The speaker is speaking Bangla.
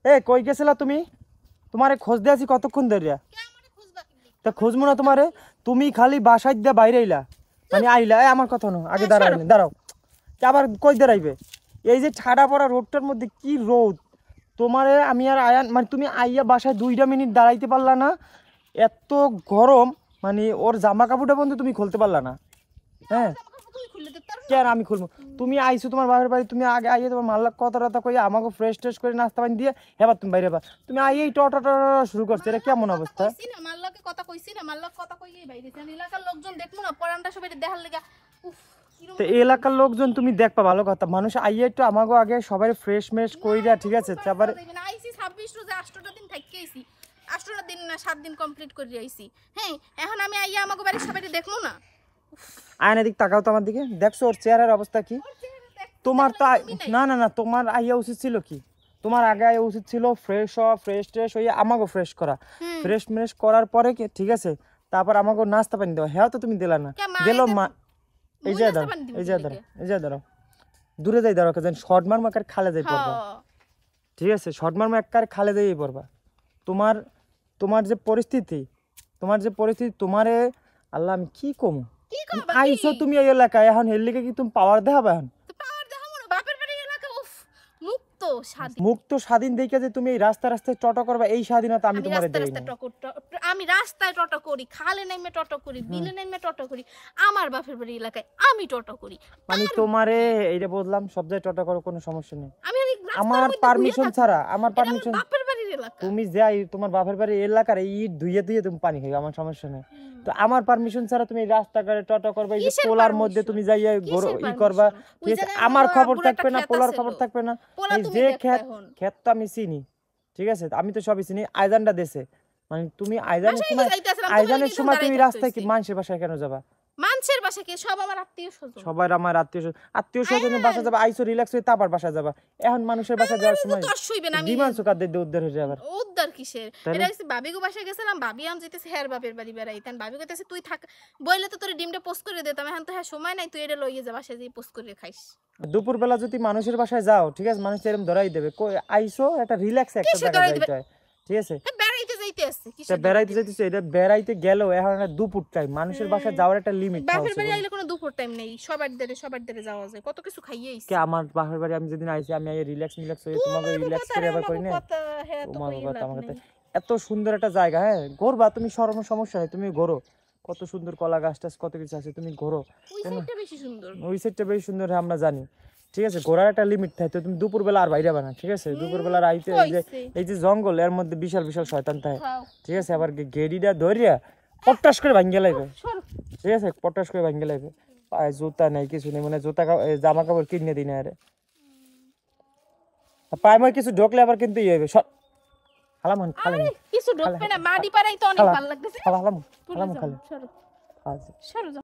এ কই গেছিলা তুমি? তোমারে খোঁজ দিয়ে আছি কতক্ষণ ধরে। তা খুঁজবো না তোমারে? তুমি খালি বাসায় দিয়ে বাইরে আইলা, মানে আইলা। আমার কথা না, আগে দাঁড়াও, দাঁড়াও। আবার কই দাঁড়াইবে? এই যে ছাড়া পড়া রোডটার মধ্যে কি রোদ! তোমারে আমি আর আয়ান, মানে তুমি আইয়া বাসায় 2টা মিনিট দাঁড়াইতে পারলা না। এত গরম, মানে ওর জামা কাপড়টা বন্ধু তুমি খুলতে পারলা না। হ্যাঁ কেন আমি খুলবো? তুমি আইছো তোমার বাপের বাড়ি, তুমি আগে আইয়ে তোমার মাল্লা কথা টথা কইয়া আমাকে ফ্রেশ ট্রেশ করে নাস্তা পানি দিয়ে এবার তুমি বাইরে বা তুমি আইয়েই টটা শুরু করছো। এটা কেমন অবস্থা? মাল্লাকে কথা কইছি না, মাল্লাক কথা কইয়েই বাইরে গেছে। এলাকার লোকজন দেখবো না, পরানটা সবাই দেখার লাগা। উফ, তো এলাকার লোকজন তুমি দেখবা, ভালো কথা। মানুষ আইয়ে একটু আমাকে আগে সবাই ফ্রেশ মেশ কইরা, ঠিক আছে? তারপরে আইছি 26 রোজে 8টা দিন থাকি আইছি, 8টা দিন না 7 দিন কমপ্লিট করে আইছি। হ্যাঁ, এখন আমি আইয়া আমাকে বাড়ি সবাই দেখবো না? আয়না দিক তাকাও তো আমার দিকে, দেখছো ওর চেহারার অবস্থা কি? তোমার তো না না না, তোমার আইয়া উচিত ছিল কি? তোমার আগে আইয়া উচিত ছিল ফ্রেশ হওয়া, ফ্রেশ ট্রেশ হইয়া আমাকে ফ্রেশ করা। ফ্রেশ মেশ করার পরে কি, ঠিক আছে, তারপর আমাকে নাস্তা পানি দেওয়া। হ্যাঁ তো তুমি দিলা না। দিলো মা। এই যে দাঁড়াও, এই যে দাঁড়াও, এই যে দাঁড়াও, দূরে যাই দাঁড়াও, কেন শর্ট মারমা একার খালে যাই পড়বা। ঠিক আছে, শর্ট মারমা একার খালে যাই পড়বা। তোমার তোমার যে পরিস্থিতি, তোমারে আল্লাহ আমি কি কমু। আইসো তুমি এই এলাকায়, এখন এর লিগে কি তুমি পাওয়ার দেখাবে? এখন মুক্ত স্বাধীন দেখে যে তুমি এই রাস্তা রাস্তায় টটো করবা, এই স্বাধীনতা আমি তোমারে দেই না। আমি রাস্তায় টটো করি, খালে নেমে টটো করি, বিলে নেমে টটো করি, আমার বাপের বাড়ি এলাকায় আমি টটো করি। মানে তোমারে এইটা বললাম, সব জায়গায় টটো করো, কোনো সমস্যা নেই। আমার পারমিশন ছাড়া, আমার পারমিশন, বাপের বাড়ির এলাকা, তুমি যাই তোমার বাপের বাড়ির এলাকার ইট ধুইয়ে ধুইয়ে তুমি পানি খাইবে, আমার সমস্যা নেই। তো আমার পারমিশন ছাড়া তুমি রাস্তাঘাটে টটো করবা, এই যে পোলার মধ্যে তুমি যাইয়া ই করবা, ঠিক আছে? আমার খবর থাকবে না, পোলার খবর থাকবে না। এই যে ক্ষেত তো আমি চিনি, ঠিক আছে? আমি তো সবই চিনি। আইজানটা দেশে, মানে তুমি আইজানের সময় তুমি রাস্তায় কি মানুষের বাসায় কেন যাবা? মানুষের বাসা কি? সব আমার আত্মীয় স্বজন, সবার আমার আত্মীয় স্বজনের বাসা যাবা, আইসো রিল্যাক্স হয়ে তারপর বাসা যাবা। এখন মানুষের বাসা যাওয়ার সময় বিমান চোকার দিয়ে উদ্ধার হয়ে যাবে। উদ্ধার কিসের? এটা হচ্ছে বাবিগো বাসায় গেছিলাম, বাবি আম যেতেছে হের বাপের বাড়ি বেড়াইতেন। বাবি কইতেছে তুই থাক, বইলে তো তোর ডিমটা পোস্ট করে দিতাম। এখন তো হ্যাঁ সময় নাই, তুই এটা লইয়ে যা, বাসায় যেয়ে পোস্ট করে খাইস। দুপুর বেলা যদি মানুষের বাসায় যাও, ঠিক আছে, মানুষ এরকম ধরাই দেবে। আইসো একটা রিল্যাক্স একটা জায়গা যাইতে হয়, ঠিক আছে? বেড়াইতে যাইতেছে, এটা বেড়াইতে গেলেও এখন একটা দুপুর টাইম, মানুষের বাসায় যাওয়ার একটা লিমিট আছে। বাপের বাড়ি আইলে কোনো দুপুর টাইম নেই, সবার ধারে যাওয়া যায়, কত কিছু খাইয়ে আইছি। কে আমার বাপের বাড়ি আমি যেদিন আইছি, আমি রিল্যাক্স হয়ে তোমাকে রিল্যাক্স করে আবার করি না। তোমার কথা আমার কাছে এত সুন্দর একটা জায়গা। হ্যাঁ ঘোরবা তুমি, সমস্যা নেই, তুমি ঘোরো। কত সুন্দর কলা গাছ টাছ কত কিছু আছে, তুমি ঘোরো। ওই সাইডটা বেশি সুন্দর, ওই সাইডটা বেশি সুন্দর, আমরা জানি, ঠিক আছে? ঘোরার একটা লিমিট থাকে। তো তুমি দুপুর বেলা আর বাইরে যাবে না, ঠিক আছে? দুপুর বেলা আইতে এই যে জঙ্গল, এর মধ্যে বিশাল বিশাল শয়তান থাকে, ঠিক আছে? আবার গেড়িটা ধরিয়া পটাশ করে ভাঙ্গে লাগবে, ঠিক আছে? পটাশ করে ভাঙ্গে লাগবে। পায়ে জুতা নাই, কিছু নেই, মানে জুতা জামা কাপড় কিনে দিই না। আরে পায়ে ময় কিছু ঢোকলে আবার কিন্তু ইয়ে হবে। খালাম খালাম কিছু ঢোকবে না, মাটি পাড়াই তো অনেক ভালো লাগতেছে। খালাম খালাম খালাম খালাম। সরো সরো।